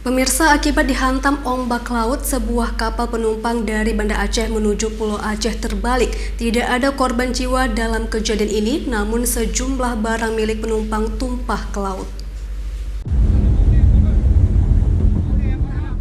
Pemirsa, akibat dihantam ombak laut, sebuah kapal penumpang dari Banda Aceh menuju Pulau Aceh terbalik. Tidak ada korban jiwa dalam kejadian ini, namun sejumlah barang milik penumpang tumpah ke laut.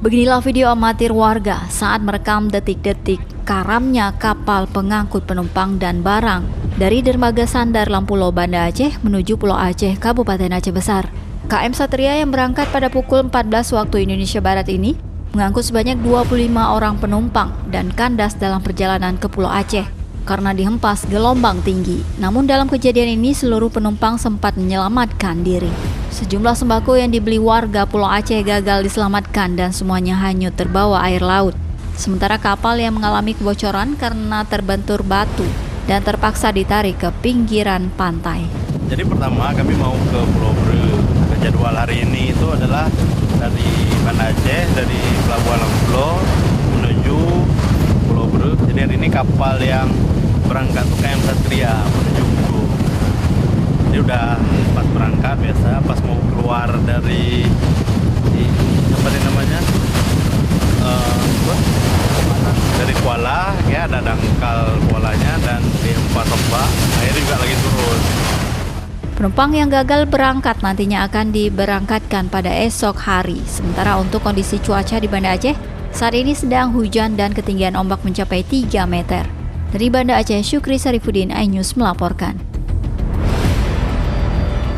Beginilah video amatir warga saat merekam detik-detik karamnya kapal pengangkut penumpang dan barang dari dermaga Sandar Lampulo, Banda Aceh menuju Pulau Aceh, Kabupaten Aceh Besar. KM Satria yang berangkat pada pukul 14 waktu Indonesia Barat ini mengangkut sebanyak 25 orang penumpang dan kandas dalam perjalanan ke Pulau Aceh karena dihempas gelombang tinggi. Namun dalam kejadian ini seluruh penumpang sempat menyelamatkan diri. Sejumlah sembako yang dibeli warga Pulau Aceh gagal diselamatkan dan semuanya hanyut terbawa air laut. Sementara kapal yang mengalami kebocoran karena terbentur batu dan terpaksa ditarik ke pinggiran pantai. Jadi pertama kami mau ke Pulau Breu. Jadwal hari ini itu adalah dari Banda Aceh, dari Pelabuhan Lampulo menuju Pulau Breu. Jadi hari ini kapal yang berangkat tuh KM Satria menuju Breu. Jadi udah pas berangkat biasa, pas mau keluar dari apa namanya dari Kuala, ya ada dangkal Kualanya dan di empat ombak, air juga lagi turun. Penumpang yang gagal berangkat nantinya akan diberangkatkan pada esok hari. Sementara untuk kondisi cuaca di Banda Aceh, saat ini sedang hujan dan ketinggian ombak mencapai 3 meter. Dari Banda Aceh, Syukri Sarifudin, iNews melaporkan.